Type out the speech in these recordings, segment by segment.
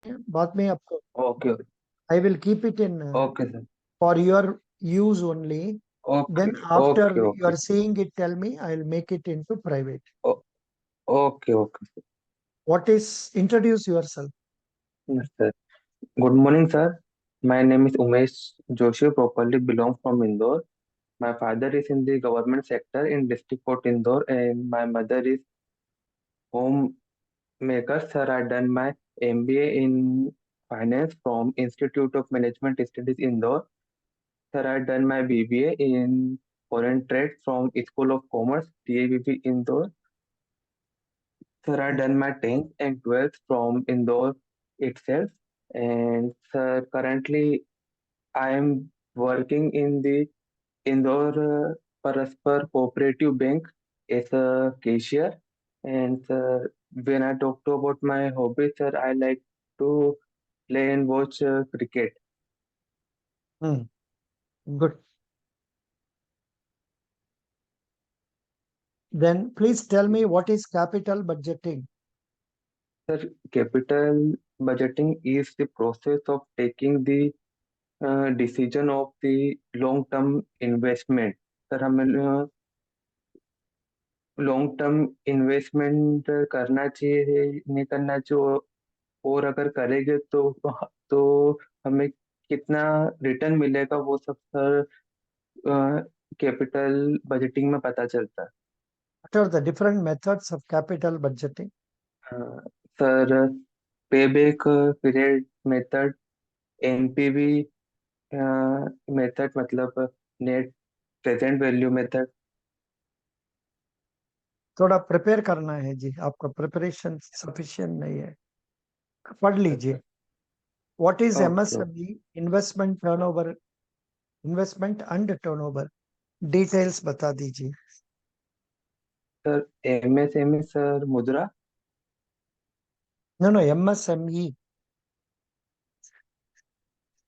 बाद में आपको okay I will keep it in okay sir. for your use only. Okay Then after okay you okay are seeing it, tell me. I'll make it into private. Okay okay What is introduce yourself? Sir. Good morning sir. My name is Umesh Joshi, properly belong from Indore. My father is in the government sector in district court Indore, and my mother is homemaker. Sir, I done my MBA in finance from Institute of Management Studies Indore. Sir, I done my BBA in foreign trade from School of Commerce DAVP Indore. Sir, I done my 10th and 12th from Indore itself. And sir, currently I am working in the Indore Paraspar Cooperative Bank as a cashier. And when I talk to about my hobby, sir, I like to play and watch cricket. Hmm. Good. Then please tell me what is capital budgeting. Sir, capital budgeting is the process of taking the decision of the long-term investment. Sir हमें long term investment करना चाहिए नहीं करना चाहिए, और अगर करेंगे तो हमें कितना रिटर्न मिलेगा वो सब सर कैपिटल बजटिंग में पता चलता है। What are the different methods of capital budgeting? Sir payback period method, NPV method मतलब नेट प्रेजेंट वैल्यू मेथड। थोड़ा प्रिपेयर करना है जी, आपका प्रिपरेशन सफिशिएंट नहीं है, पढ़ लीजिए। What is okay MSME? Investment turnover, investment and turnover. Details बता दीजिए। सर एमएसएमई सर मुद्रा। No, no, MSME,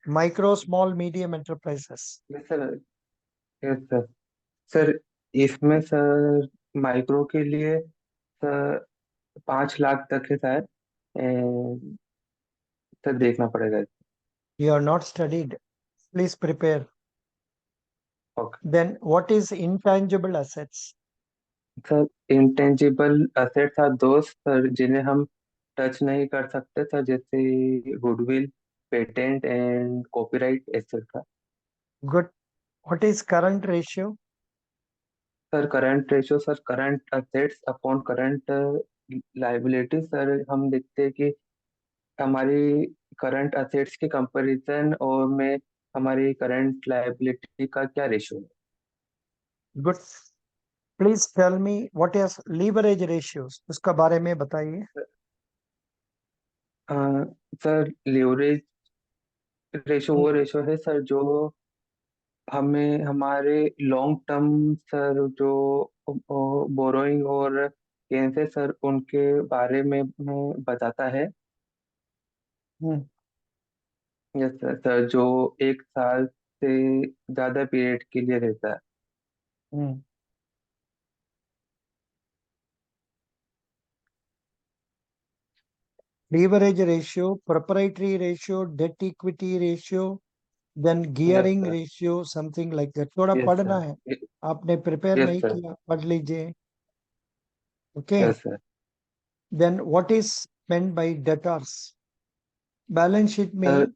micro, small, medium enterprises. Yes sir. Yes sir. Sir इसमें सर माइक्रो के लिए सर 5 लाख तक है शायद। एंड सर देखना पड़ेगा। You are not studied. Please prepare. Okay Then what is intangible assets? Sir. Intangible assets are those sir जिन्हें हम टच नहीं कर सकते सर, जैसे goodwill, patent and copyright etcetera. Good. What is current ratio? Sir current ratio sir current assets upon current liability. Sir हम देखते हैं कि हमारी करंट असेट्स के कंपैरिजन और में हमारी करंट लायबिलिटी का क्या ratio Good. Please tell me what is leverage ratios. उसका बारे में बताइए। है। सर लिवरेज रेशियो वो रेशियो है सर जो हमें हमारे लॉन्ग टर्म सर जो बोरोइंग और गेन से सर उनके बारे में बताता है। हम्म। Yes sir. सर जो 1 साल से ज्यादा पीरियड के लिए रहता है। Hmm. Leverage ratio, proprietary ratio, debt equity ratio, then yes gearing sir. ratio, something like that. थोड़ा यस पढ़ना सर। है, आपने प्रिपेयर यस नहीं सर। किया, पढ़ लीजिए। Okay. Yes sir. Then what is meant by debtors? Balance sheet sir में,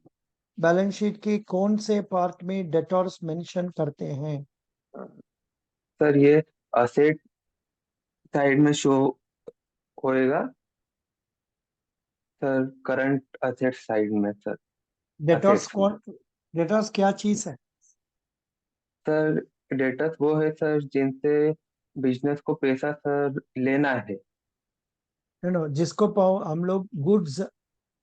balance sheet के कौन से पार्ट में डेटर्स मेंशन करते हैं? सर ये असेट साइड में शो होएगा सर, करंट असेट साइड में सर। डेटर्स असेट्स में कौन, डेटर्स क्या चीज है? सर डेटर्स वो है सर जिनसे बिजनेस को पैसा सर लेना है। नो नो, जिसको हम लोग गुड्स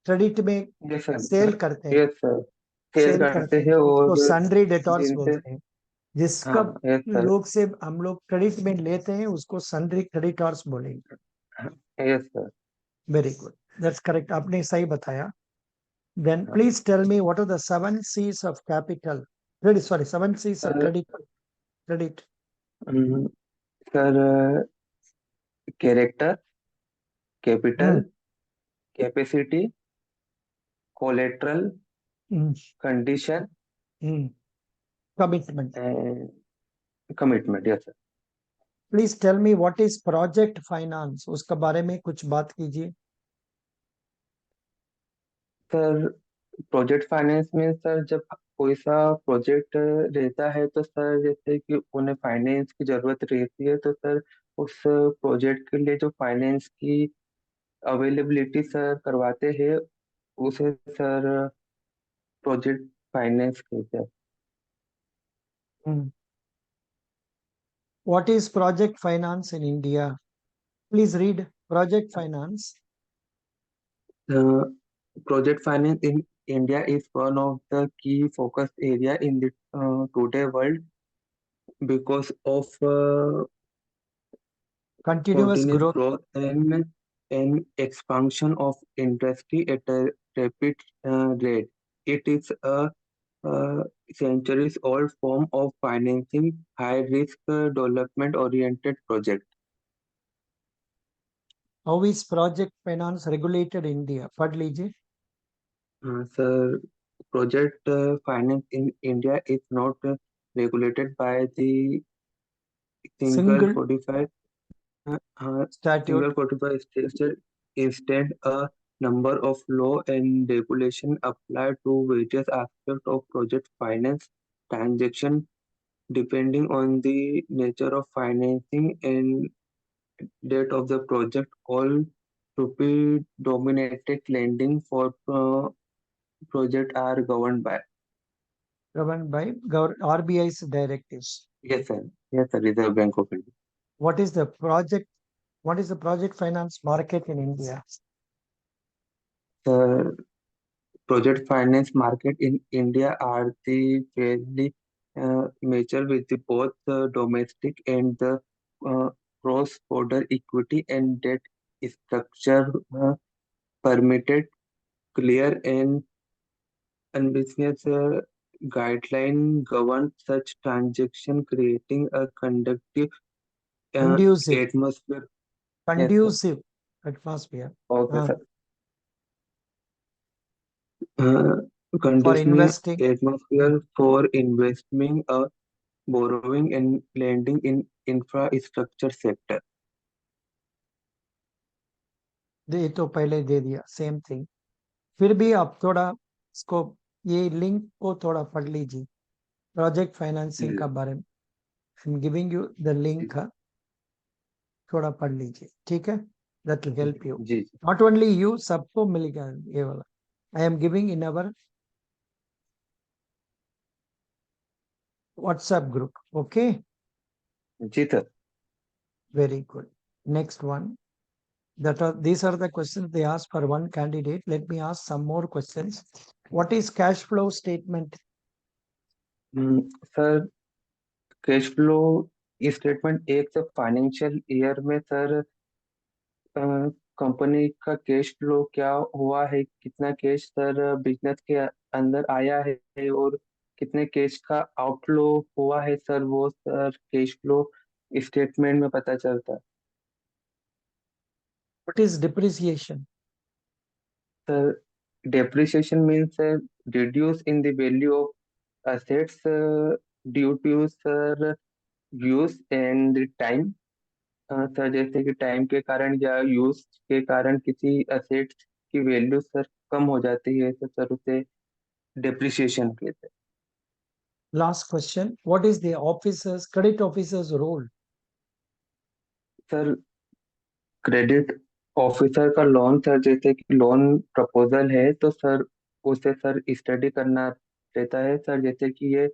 क्रेडिट में यस सर। सेल करते हैं, यस सर। सेल सेल करते करते हैं हैं उसको और सन्ड्री डेटर्स जिनसे। बोलते हैं। जिसका हाँ यस सर। लोग से हम लोग क्रेडिट में लेते हैं उसको सन्ड्री क्रेडिटर्स बोलेंगे। Yes sir. Very good, that's correct, आपने सही बताया। Then please tell me what are the seven Cs of capital, credit, sorry, seven Cs of sir credit, credit. Sir character, capital, hmm. Capacity, collateral, Hmm. condition Hmm. Commitment. and commitment. Yes, sir. Please tell me what is project finance, उसका बारे में कुछ बात कीजिए। Sir project finance में sir जब कोई सा प्रोजेक्ट रहता है तो सर जैसे कि उन्हें फाइनेंस की जरूरत रहती है तो सर उस प्रोजेक्ट के लिए जो फाइनेंस की अवेलेबिलिटी सर करवाते हैं उसे सर प्रोजेक्ट फाइनेंस कहते हैं। What is project finance in India? Please read project finance. Project finance in India is one of the key focus area in the today world because of continuous continuous growth. growth and expansion of industry at a rapid rate. It is a centuries-old form of financing high-risk development-oriented project. How is project finance regulated India? पढ़ लीजिए। Sir, project finance in India is not regulated by the single single codified single statute. codified structure. Instead, a number of law and regulation apply to various aspects of project finance transaction depending on the nature of financing and date of the project. All to be dominated lending for project are governed by. governed by RBI's directives. Yes, sir. Yes, sir. Reserve Bank of India. What is the project? What is the project finance market in India? The project finance market in India are the fairly major with the both domestic and the uh, cross-border equity and debt structure permitted clear and ambitious guideline govern such transaction, creating a conductive Conducive, atmosphere. Yes, sir. conducive atmosphere Okay, uh, sir. uh, for conditioning investing. Mm. atmosphere for investing, borrowing and lending in infrastructure sector. ये तो पहले दे दिया, same thing. फिर भी आप थोड़ा इसको, ये लिंक को थोड़ा पढ़ लीजिए, प्रोजेक्ट फाइनेंसिंग जी का बारे में। I am giving you the link, थोड़ा पढ़ लीजिए, ठीक है? That will help you. जी जी नॉट ओनली यू, सबको मिलेगा ये वाला। I am giving in our WhatsApp group. Okay, जी sir. Very good. Next one, that are these are the questions they asked for one candidate. Let me ask some more questions. What is cash flow statement? Sir cash flow statement एक financial year में sir company का cash flow क्या हुआ है, कितना cash sir business के अंदर आया है और कितने कैश का आउटफ्लो हुआ है सर, वो सर कैश फ्लो स्टेटमेंट में पता चलता है। What is depreciation? Sir depreciation means reduce in the value of assets due to sir use and time। Sir जैसे कि टाइम के कारण या यूज के कारण किसी असेट्स की वैल्यू सर कम हो जाती है तो सर उसे डेप्रिसिएशन कहते हैं। Last question. What is the officer's credit officer's role? Sir credit officer का लोन सर जैसे कि लोन प्रपोजल है तो सर उसे सर स्टडी करना रहता है सर, जैसे कि ये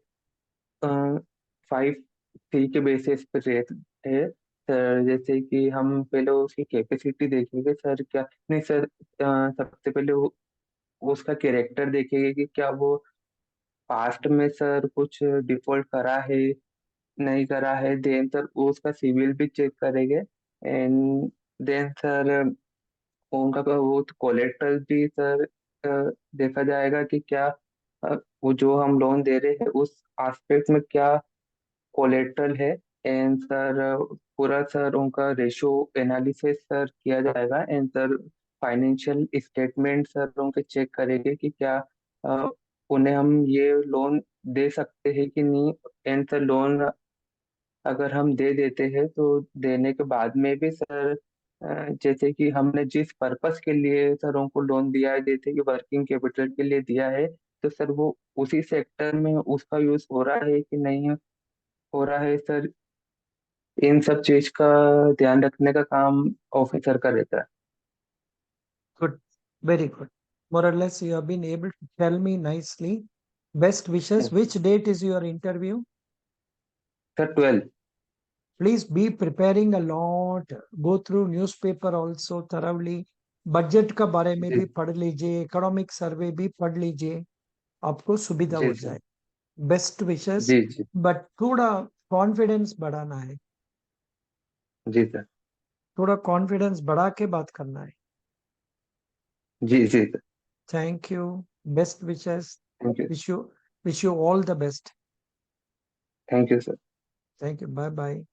5 सी के बेसिस पे रेट है सर। जैसे कि हम पहले उसकी कैपेसिटी देखेंगे सर, क्या नहीं सर, सबसे पहले उसका कैरेक्टर देखेंगे कि क्या वो पास्ट में सर कुछ डिफॉल्ट करा है नहीं करा है। देन सर उसका सिविल भी चेक करेंगे एंड देन सर उनका वो कोलेट्रल भी सर देखा जाएगा कि क्या वो जो हम लोन दे रहे हैं उस एस्पेक्ट में क्या कोलेट्रल है। एंड सर पूरा सर उनका रेशो एनालिसिस सर किया जाएगा and sir financial statement sir के चेक करेंगे कि क्या उन्हें हम ये लोन दे सकते हैं कि नहीं। एंड सर लोन अगर हम दे देते हैं तो देने के बाद में भी सर जैसे कि हमने जिस पर्पस के लिए सरों को लोन दिया है, जैसे कि वर्किंग कैपिटल के लिए दिया है, तो सर वो उसी सेक्टर में उसका यूज हो रहा है कि नहीं हो रहा है सर। इन सब चीज का ध्यान रखने का काम ऑफिसर का रहता है। Good. Very good. More or less, you have been able to tell me nicely. Best wishes. Yes. Which date is your interview? Sir 12। Please be preparing a lot. Go through newspaper also thoroughly. Budget का बारे में जी भी पढ़ लीजिए, economic survey भी पढ़ लीजिए, आपको सुविधा जी हो सर। जाए. Best wishes. जी जी। बट थोड़ा कॉन्फिडेंस बढ़ाना है, जी सर। थोड़ा कॉन्फिडेंस बढ़ा के बात करना है. जी जी sir. Thank you. Best wishes. Thank you. Wish you all the best. Thank you sir. Thank you. Bye bye.